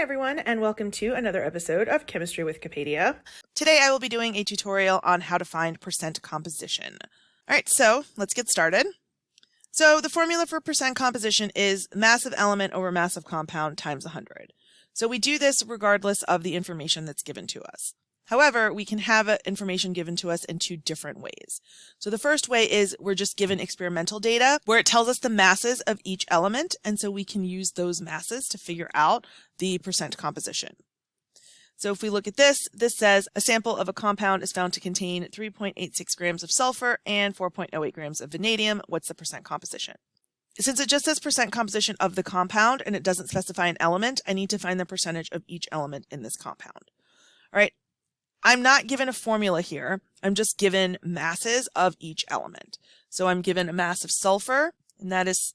Hi everyone, and welcome to another episode of Chemistry with Capadia. Today I will be doing a tutorial on how to find percent composition. Alright, so let's get started. So the formula for percent composition is mass of element over mass of compound times 100. So we do this regardless of the information that's given to us. However, we can have information given to us in two different ways. So the first way is we're just given experimental data where it tells us the masses of each element, and so we can use those masses to figure out the percent composition. So if we look at this says a sample of a compound is found to contain 3.86 grams of sulfur and 4.08 grams of vanadium. What's the percent composition? Since it just says percent composition of the compound and it doesn't specify an element, I need to find the percentage of each element in this compound. All right. I'm not given a formula here. I'm just given masses of each element. So I'm given a mass of sulfur, and that is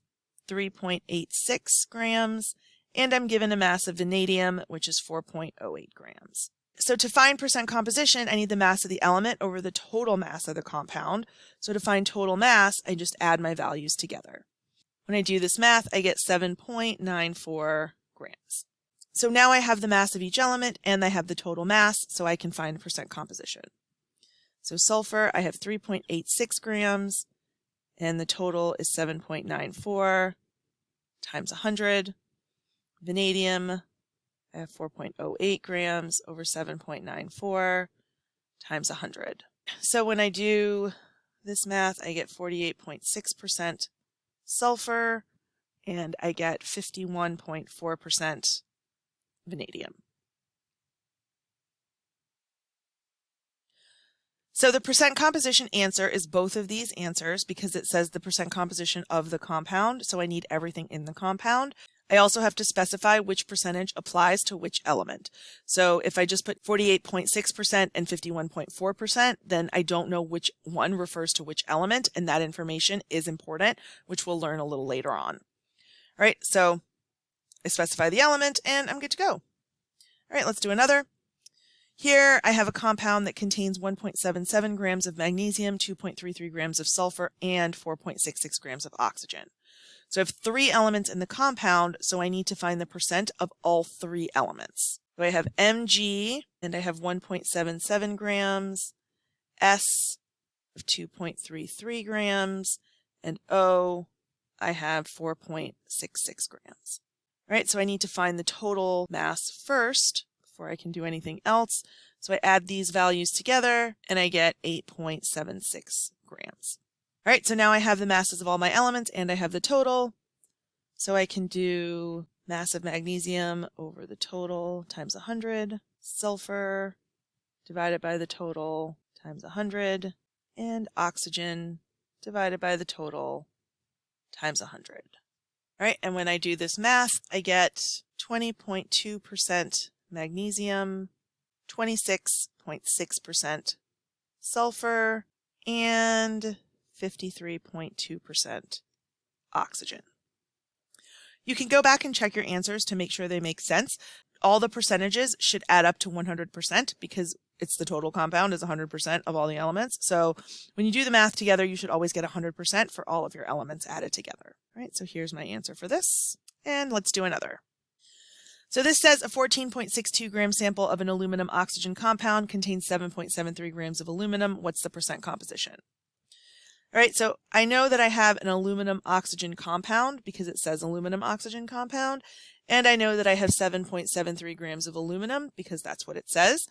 3.86 grams, and I'm given a mass of vanadium, which is 4.08 grams. So to find percent composition, I need the mass of the element over the total mass of the compound. So to find total mass, I just add my values together. When I do this math, I get 7.94 grams. So now I have the mass of each element and I have the total mass, so I can find percent composition. So sulfur, I have 3.86 grams, and the total is 7.94 times 100. Vanadium, I have 4.08 grams over 7.94 times 100. So when I do this math, I get 48.6% sulfur, and I get 51.4% vanadium. So the percent composition answer is both of these answers because it says the percent composition of the compound, so I need everything in the compound. I also have to specify which percentage applies to which element. So if I just put 48.6% and 51.4%, then I don't know which one refers to which element, and that information is important, which we'll learn a little later on. All right, so I specify the element and I'm good to go. All right, let's do another. Here I have a compound that contains 1.77 grams of magnesium, 2.33 grams of sulfur, and 4.66 grams of oxygen. So I have three elements in the compound, so I need to find the percent of all three elements. So I have Mg, and I have 1.77 grams, S of 2.33 grams, and O, I have 4.66 grams. All right, so I need to find the total mass first before I can do anything else. So I add these values together and I get 8.76 grams. All right, so now I have the masses of all my elements and I have the total. So I can do mass of magnesium over the total times 100, sulfur divided by the total times 100, and oxygen divided by the total times 100. All right, and when I do this math, I get 20.2% magnesium, 26.6% sulfur, and 53.2% oxygen. You can go back and check your answers to make sure they make sense. All the percentages should add up to 100% because it's the total compound is 100% of all the elements. So when you do the math together, you should always get 100% for all of your elements added together. All right, so here's my answer for this. And let's do another. So this says a 14.62 gram sample of an aluminum oxygen compound contains 7.73 grams of aluminum. What's the percent composition? All right, so I know that I have an aluminum oxygen compound because it says aluminum oxygen compound, and I know that I have 7.73 grams of aluminum because that's what it says.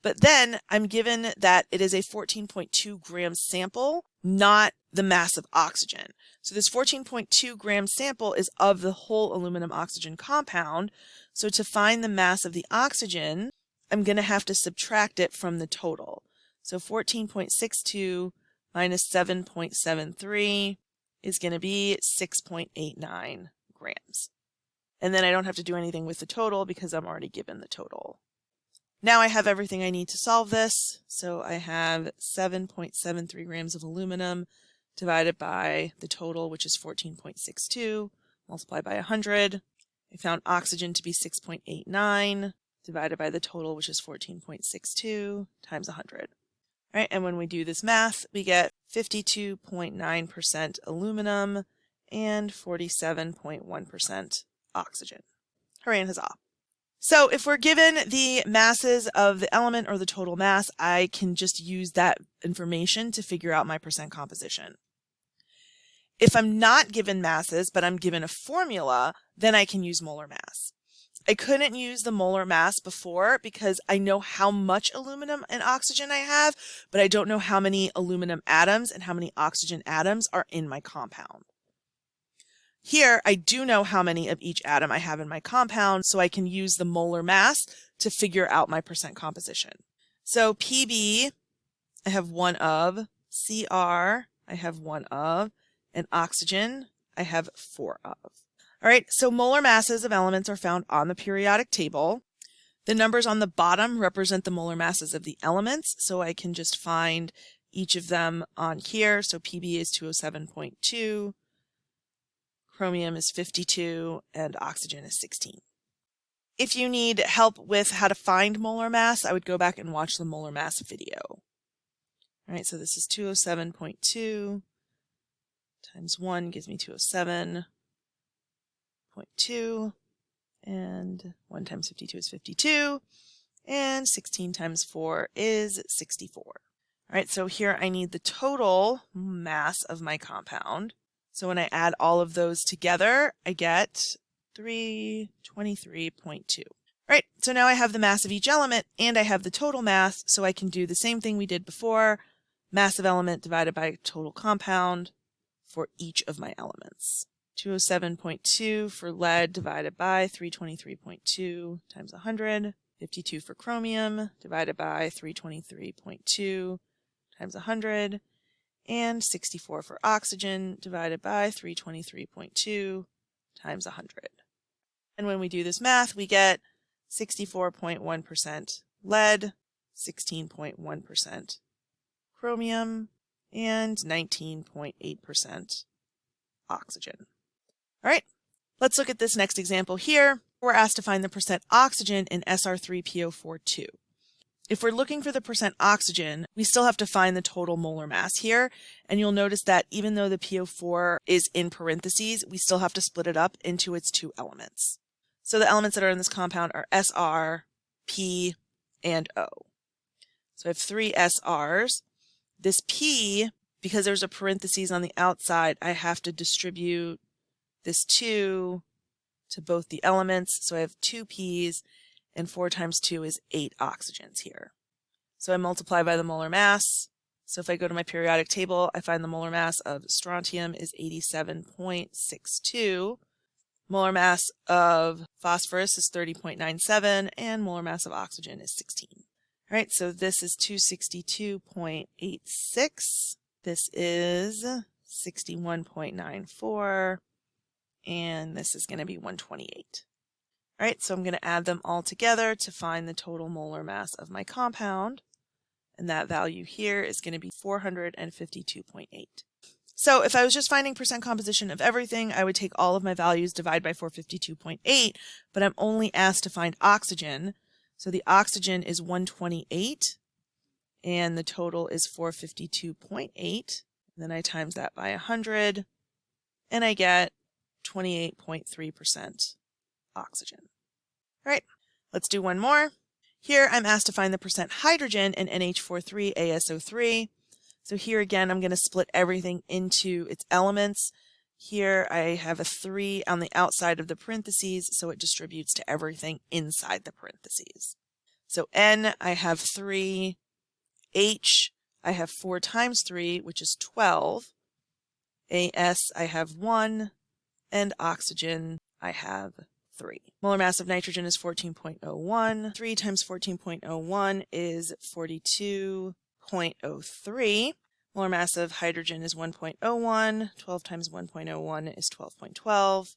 But then I'm given that it is a 14.2 gram sample, not the mass of oxygen. So this 14.2 gram sample is of the whole aluminum oxygen compound. So to find the mass of the oxygen, I'm going to have to subtract it from the total. So 14.62 minus 7.73 is going to be 6.89 grams. And then I don't have to do anything with the total because I'm already given the total. Now I have everything I need to solve this. So I have 7.73 grams of aluminum divided by the total, which is 14.62, multiplied by 100. I found oxygen to be 6.89 divided by the total, which is 14.62 times 100. All right, and when we do this math, we get 52.9% aluminum and 47.1% oxygen. Hooray and huzzah. So if we're given the masses of the element or the total mass, I can just use that information to figure out my percent composition. If I'm not given masses, but I'm given a formula, then I can use molar mass. I couldn't use the molar mass before because I know how much aluminum and oxygen I have, but I don't know how many aluminum atoms and how many oxygen atoms are in my compound. Here, I do know how many of each atom I have in my compound, so I can use the molar mass to figure out my percent composition. So Pb, I have 1 of, Cr, I have 1 of, and oxygen, I have 4 of. All right, so molar masses of elements are found on the periodic table. The numbers on the bottom represent the molar masses of the elements, so I can just find each of them on here. So Pb is 207.2. Chromium is 52, and oxygen is 16. If you need help with how to find molar mass, I would go back and watch the molar mass video. All right, so this is 207.2 times 1 gives me 207.2, and 1 times 52 is 52, and 16 times 4 is 64. All right, so here I need the total mass of my compound. So when I add all of those together, I get 323.2. Right, so now I have the mass of each element and I have the total mass, so I can do the same thing we did before, mass of element divided by total compound for each of my elements. 207.2 for lead divided by 323.2 times 100, 52 for chromium divided by 323.2 times 100, and 64 for oxygen divided by 323.2 times 100. And when we do this math, we get 64.1% lead, 16.1% chromium, and 19.8% oxygen. All right, let's look at this next example here. We're asked to find the percent oxygen in SR3PO42. If we're looking for the percent oxygen, we still have to find the total molar mass here. And you'll notice that even though the PO4 is in parentheses, we still have to split it up into its 2 elements. So the elements that are in this compound are Sr, P, and O. So I have 3 Srs. This P, because there's a parentheses on the outside, I have to distribute this 2 to both the elements. So I have 2 Ps, and 4 times 2 is 8 oxygens here. So I multiply by the molar mass. So if I go to my periodic table, I find the molar mass of strontium is 87.62. Molar mass of phosphorus is 30.97, and molar mass of oxygen is 16. All right, so this is 262.86. This is 61.94, and this is going to be 128. All right, so I'm going to add them all together to find the total molar mass of my compound, and that value here is going to be 452.8. So if I was just finding percent composition of everything, I would take all of my values, divide by 452.8, but I'm only asked to find oxygen. So the oxygen is 128, and the total is 452.8. Then I times that by 100, and I get 28.3% oxygen. All right, let's do one more. Here I'm asked to find the percent hydrogen in NH43ASO3. So here again, I'm going to split everything into its elements. Here I have a 3 on the outside of the parentheses, so it distributes to everything inside the parentheses. So N, I have 3. H, I have 4 times 3, which is 12. AS, I have 1. And oxygen, I have 3. Molar mass of nitrogen is 14.01. 3 times 14.01 is 42.03. Molar mass of hydrogen is 1.01. 12 times 1.01 is 12.12.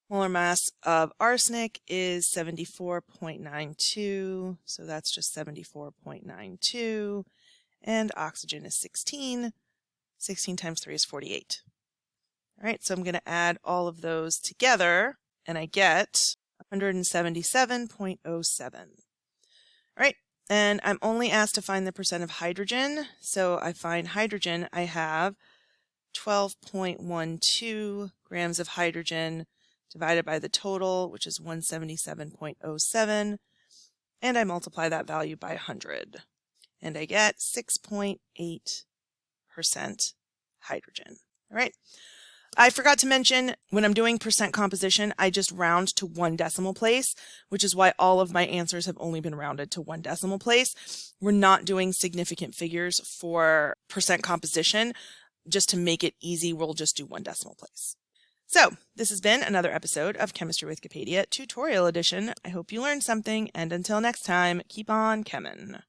Molar mass of arsenic is 74.92. So that's just 74.92. And oxygen is 16. 16 times 3 is 48. All right, so I'm going to add all of those together, and I get 177.07. All right, and I'm only asked to find the percent of hydrogen. So I find hydrogen, I have 12.12 grams of hydrogen divided by the total, which is 177.07, and I multiply that value by 100, and I get 6.8% hydrogen. All right. I forgot to mention, when I'm doing percent composition, I just round to 1 decimal place, which is why all of my answers have only been rounded to 1 decimal place. We're not doing significant figures for percent composition. Just to make it easy, we'll just do 1 decimal place. So, this has been another episode of Chemistry with Capadia, tutorial edition. I hope you learned something, and until next time, keep on chemin'.